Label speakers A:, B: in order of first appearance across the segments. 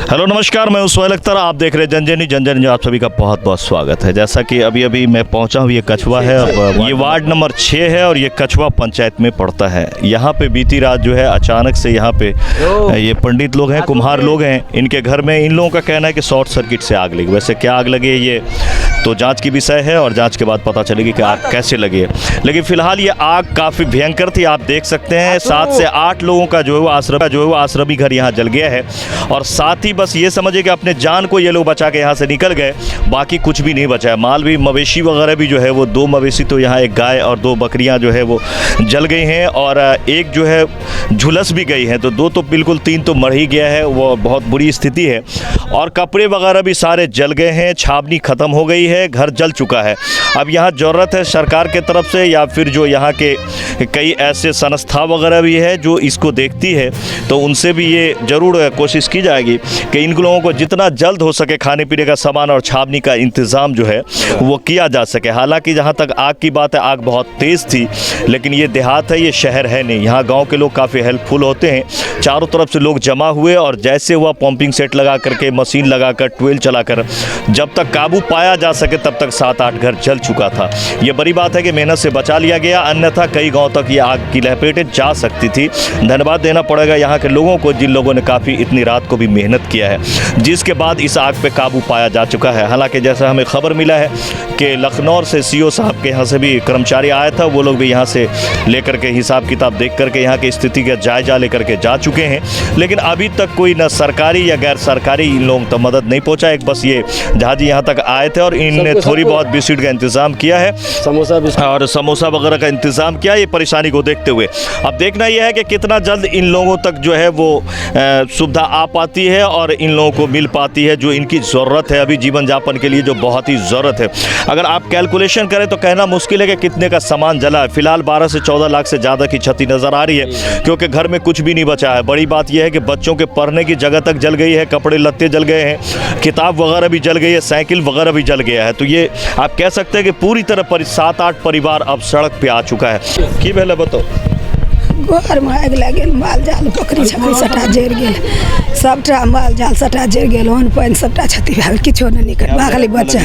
A: Hello नमस्कार, मैं सुहेल अख्तर, आप देख रहे हैं जनजनी। जनजनी आप सभी का बहुत बहुत स्वागत है। जैसा कि अभी मैं पहुंचा हूं, ये कछुआ है। अब ये वार्ड नंबर 6 है और ये कछुआ पंचायत में पड़ता है। यहाँ पे बीती रात जो है अचानक से यहाँ पे ये पंडित लोग हैं, कुम्हार लोग हैं, इनके घर में इन लोगों का कहना है कि शॉर्ट सर्किट से आग लगी। वैसे क्या आग लगी ये तो जांच की विषय है और जांच के बाद पता चलेगी कि आग कैसे लगी है। लेकिन फिलहाल ये आग काफ़ी भयंकर थी। आप देख सकते हैं 7 से 8 लोगों का जो है वो आश्रमी घर यहाँ जल गया है। और साथ ही बस ये समझिए कि अपने जान को ये लोग बचा के यहाँ से निकल गए, बाकी कुछ भी नहीं बचा है। माल भी, मवेशी वगैरह भी जो है वो 2 मवेशी, तो यहाँ एक गाय और 2 बकरियाँ जो है वो जल गई हैं और एक जो है झुलस भी गई है। तो 2 तो बिल्कुल, 3 तो मर ही गया है, वो बहुत बुरी स्थिति है। और कपड़े वगैरह भी सारे जल गए हैं, छावनी ख़त्म हो गई है, घर जल चुका है। अब यहाँ ज़रूरत है सरकार के तरफ से या फिर जो यहाँ के कई ऐसे संस्था वगैरह भी है जो इसको देखती है, तो उनसे भी ये ज़रूर कोशिश की जाएगी कि इन लोगों को जितना जल्द हो सके खाने पीने का सामान और छावनी का इंतज़ाम जो है वो किया जा सके। हालांकि जहाँ तक आग की बात है, आग बहुत तेज़ थी, लेकिन ये देहात है, ये शहर है नहीं। यहाँ गांव के लोग काफ़ी हेल्पफुल होते हैं। चारों तरफ से लोग जमा हुए और जैसे हुआ पंपिंग सेट लगा करके, मशीन लगा कर, ट्यूबवेल चला कर जब तक काबू पाया जा सके तब तक 7-8 घर जल चुका था। ये बड़ी बात है कि मेहनत से बचा लिया गया, अन्यथा कई गाँव तक ये आग की लपेटें जा सकती थी। धन्यवाद देना पड़ेगा यहाँ के लोगों को, जिन लोगों ने काफ़ी इतनी रात को भी मेहनत किया है, जिसके बाद इस आग पे काबू पाया जा चुका है। हालांकि जैसा हमें खबर मिला है कि लखनऊ से सीओ साहब के यहाँ से भी कर्मचारी आया था, वो लोग भी यहाँ से लेकर के हिसाब किताब देख करके यहाँ की स्थिति का जायजा लेकर के जा चुके हैं। लेकिन अभी तक कोई न सरकारी या गैर सरकारी इन लोगों तक मदद नहीं पहुँचा। एक बस ये जहाज यहाँ तक आए थे और इनने थोड़ी बहुत बिस्किट का इंतज़ाम किया है, समोसा वगैरह का इंतज़ाम किया ये परेशानी को देखते हुए। अब देखना यह है कि कितना जल्द इन लोगों तक जो है वो सुविधा आ पाती है और इन लोगों को मिल पाती है जो इनकी ज़रूरत है अभी जीवन यापन के लिए, जो बहुत ही ज़रूरत है। अगर आप कैलकुलेशन करें तो कहना मुश्किल है कि कितने का सामान जला है। फिलहाल 12 से 14 लाख से ज़्यादा की क्षति नज़र आ रही है, क्योंकि घर में कुछ भी नहीं बचा है। बड़ी बात यह है कि बच्चों के पढ़ने की जगह तक जल गई है, कपड़े लत्ते जल गए हैं, किताब वगैरह भी जल गई है, साइकिल वगैरह भी जल गया है। तो ये आप कह सकते हैं कि पूरी तरह 7-8 परिवार अब सड़क पे आ चुका है। की भेल बताओ?
B: घर में आग लग गया, माल जाल बकरी छकरी सबटा जरि गेल, सबटा माल जाल सबटा जरि गेल, अन्न पानि सबटा क्षति भए गेल, किछो नहि निकल भागली बच्चा।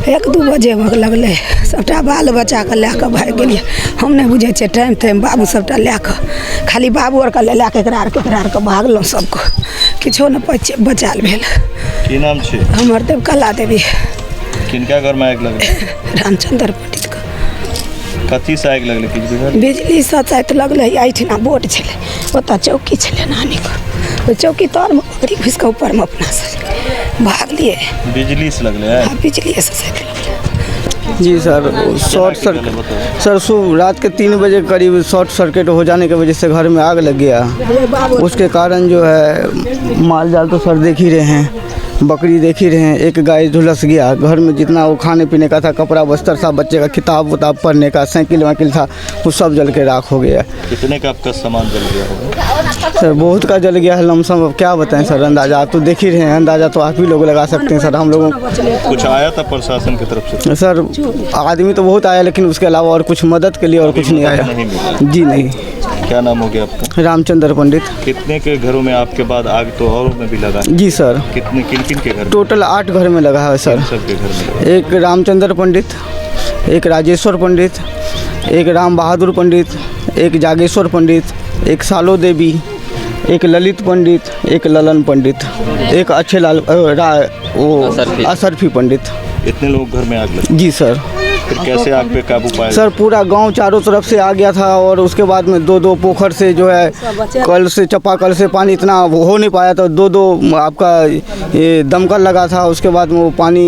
B: 1-2 बजे में लगलै, सबटा बाल बच्चा के लए कऽ भागि गेलियै। हम नहि बुझै छियै टाइम बाबू सबटा लए कऽ, खाली बाबू आर के लए कऽ एकरा आर के भागलहुँ सबको, किछो नहि बचाल भेल।
A: की नाम छै?
B: हमर देवकला देवी।
A: किनका घर में आग लगलै?
B: रामचंद्र पंडित के।
A: कथी से आग लगलै?
B: बिजली से शायद लगलै। एहिठिना बोर्ड छलै, ओतऽ चौकी छलै नानी के, ओहि चौकी तर में बकरी घुसि कऽ ऊपर में अपना से भागलिए।
A: बिजली से लगलै है?
B: हाँ, बिजली से शायद लगलै।
C: जी सर, शॉर्ट सर्किट सर सुबह रात के 3 बजे करीब शॉर्ट सर्किट हो जाने की वजह से घर में आग लग गया। उसके कारण जो है माल जाल तो सर देख ही रहे हैं, बकरी देख ही रहे हैं, एक गाय झुलस गया। घर में जितना वो खाने पीने का था, कपड़ा बस्तर था, बच्चे का किताब उताब पढ़ने का, साइकिल वाइकिल था, वो सब जल के राख हो गया।
A: कितने का आपका सामान जल गया होगा?
C: सर बहुत का जल गया है, लमसम। अब क्या बताएं सर, अंदाजा आप तो देख ही रहे हैं, अंदाजा तो आप ही लोग लगा सकते हैं सर। हम लोगों
A: कुछ आया था प्रशासन की तरफ से?
C: सर आदमी तो बहुत आया, लेकिन उसके अलावा और कुछ मदद के लिए और कुछ नहीं आया। जी नहीं।
A: क्या नाम हो गया आपका?
C: रामचंद्र पंडित।
A: कितने के घरों में आपके बाद आग तो और में भी लगा?
C: जी सर।
A: किन के घर?
C: टोटल 8 घर में लगा है सर।
A: सबके घर में?
C: एक रामचंद्र पंडित, एक राजेश्वर पंडित, एक राम बहादुर पंडित, एक जागेश्वर पंडित, एक सालो देवी, एक ललित पंडित, एक ललन पंडित, एक अच्छे लाल असरफी पंडित।
A: इतने लोग घर में आग लगी?
C: जी सर।
A: फिर कैसे आग पे काबू पाया?
C: सर पूरा गांव चारों तरफ से आ गया था और उसके बाद में 2-2 पोखर से जो है कल से चापाकल से पानी इतना हो नहीं पाया था। 2-2 आपका ये दमकल लगा था। उसके बाद में वो पानी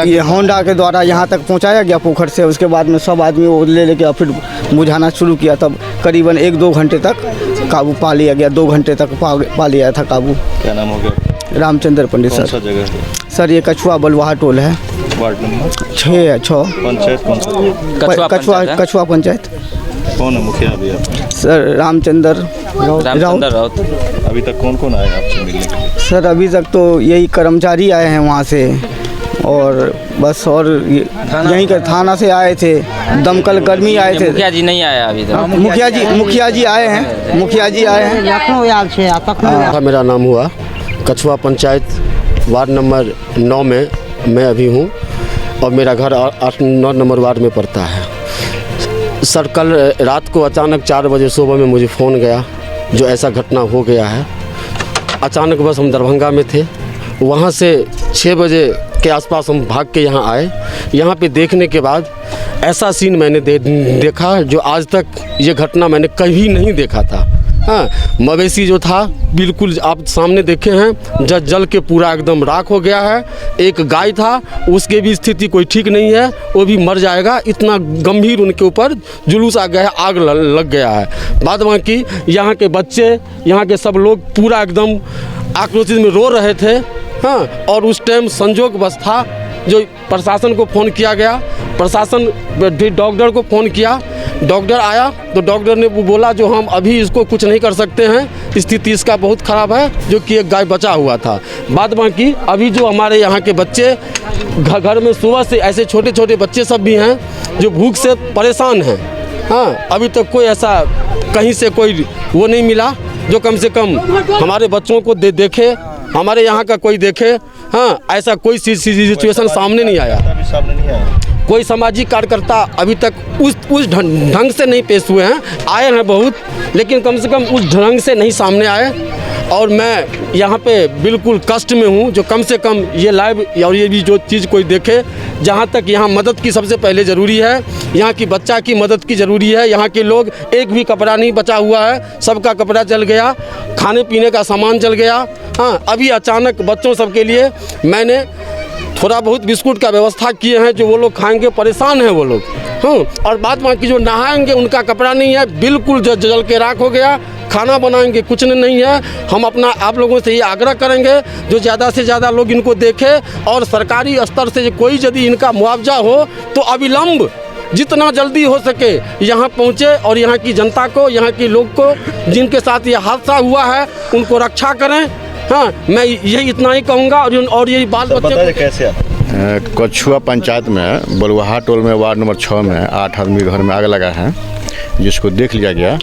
C: ये होंडा के द्वारा यहाँ तक पहुँचाया गया पोखर से। उसके बाद में सब आदमी वो ले लेके फिर बुझाना शुरू किया। तब करीबन 1-2 घंटे तक काबू पा लिया गया। 2 घंटे तक पा लिया था काबू।
A: क्या नाम हो गया?
C: रामचंद्र पंडित सर।
A: कौन सा जगह है?
C: सर ये कछुआ बलवाहा टोल है,
A: वार्ड नंबर
C: 6 है। 6
A: पंचायत कौन सा?
C: कछुआ पंचायत।
A: कौन है मुखिया अभी आप?
C: सर रामचंद्र राउत।
A: अभी तक कौन कौन आया आपसे मिलने के लिए?
C: सर अभी तक तो यही कर्मचारी आए हैं वहाँ से, और बस और यहीं का थाना से आए थे, दमकल कर्मी आए थे।
D: मुखिया जी नहीं आया अभी तक?
C: मुखिया जी आए हैं।
E: मेरा नाम हुआ
D: कछुआ पंचायत वार्ड नंबर 9 में मैं अभी हूँ और मेरा घर 8-9 नंबर वार्ड में पड़ता है। सर कल रात को अचानक 4 बजे सुबह में मुझे फ़ोन गया जो ऐसा घटना हो गया है। अचानक बस हम दरभंगा में थे, वहाँ से 6 बजे के आसपास हम भाग के यहाँ आए। यहाँ पे देखने के बाद ऐसा सीन मैंने देखा जो आज तक ये घटना मैंने कभी नहीं देखा था। हाँ, मवेशी जो था बिल्कुल आप सामने देखे हैं जल के पूरा एकदम राख हो गया है। एक गाय था, उसके भी स्थिति कोई ठीक नहीं है, वो भी मर जाएगा, इतना गंभीर उनके ऊपर जुलूस आ गया है, आग लग गया है। बाद बाकी यहाँ के बच्चे, यहाँ के सब लोग पूरा एकदम आक्रोशित में रो रहे थे। हाँ, और उस टाइम संजोग बस था जो प्रशासन को फ़ोन किया गया, प्रशासन डॉक्टर को फ़ोन किया, डॉक्टर आया तो डॉक्टर ने बोला जो हम अभी इसको कुछ नहीं कर सकते हैं, स्थिति इसका बहुत ख़राब है, जो कि एक गाय बचा हुआ था। बाद बाकी अभी जो हमारे यहाँ के बच्चे घर में सुबह से ऐसे छोटे छोटे बच्चे सब भी हैं जो भूख से परेशान हैं। हाँ, अभी तक कोई ऐसा कहीं से कोई वो नहीं मिला जो कम से कम हमारे बच्चों को देखे, हमारे यहाँ का कोई देखे। हाँ, ऐसा कोई सिचुएशन सामने नहीं आया। कोई सामाजिक कार्यकर्ता अभी तक उस ढंग से नहीं पेश हुए हैं। आए हैं बहुत, लेकिन कम से कम उस ढंग से नहीं सामने आए। और मैं यहाँ पे बिल्कुल कष्ट में हूँ जो कम से कम ये लाइव और ये भी जो चीज़ कोई देखे। जहाँ तक यहाँ मदद की सबसे पहले ज़रूरी है, यहाँ की बच्चा की मदद की ज़रूरी है। यहाँ के लोग एक भी कपड़ा नहीं बचा हुआ है, सबका कपड़ा जल गया, खाने पीने का सामान जल गया। हाँ, अभी अचानक बच्चों सब के लिए मैंने थोड़ा बहुत बिस्कुट का व्यवस्था किए हैं जो वो लोग खाएंगे, परेशान हैं वो लोग। हाँ, और बाद बाकी जो नहाएंगे उनका कपड़ा नहीं है, बिल्कुल जल के राख हो गया। खाना बनाएंगे कुछ नहीं है। हम अपना आप लोगों से ये आग्रह करेंगे जो ज़्यादा से ज़्यादा लोग इनको देखें और सरकारी स्तर से कोई यदि इनका मुआवजा हो तो अविलंब जितना जल्दी हो सके यहाँ पहुँचे और यहाँ की जनता को, यहाँ के लोग को जिनके साथ ये हादसा हुआ है उनको रक्षा करें। हाँ, मैं यही इतना ही कहूँगा। और यही बाल बच्चे
A: कैसे
E: कछुआ पंचायत में बलुहा टोल में वार्ड नंबर 6 में 8 आदमी घर में आग लगा है, जिसको देख लिया गया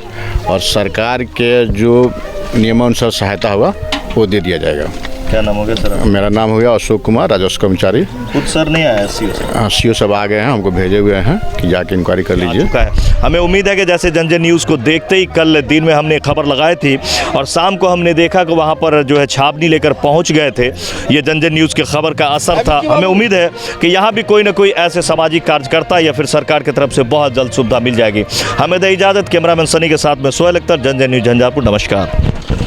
E: और सरकार के जो नियमानुसार सहायता हुआ वो दे दिया जाएगा।
A: क्या नाम हो गया सर?
E: मेरा नाम हो गया अशोक कुमार, राजस्व कर्मचारी।
A: खुद सर नहीं आया सीओ सर?
E: हाँ, सीओ सब आ गए हैं, हमको भेजे हुए हैं कि जाके इंक्वायरी कर लीजिए।
A: हमें उम्मीद है कि जैसे जनजन न्यूज़ को देखते ही कल दिन में हमने खबर लगाई थी और शाम को हमने देखा कि वहाँ पर जो है छावनी लेकर पहुँच गए थे। ये जनजन न्यूज़ की खबर का असर था। हमें उम्मीद है कि यहाँ भी कोई ना कोई ऐसे सामाजिक कार्यकर्ता या फिर सरकार की तरफ से बहुत जल्द सुविधा मिल जाएगी। हमें दे इजाज़त। कैमरामैन सनी के साथ में सोहेल अख्तर, जनजन न्यूज़ झंझारपुर। नमस्कार।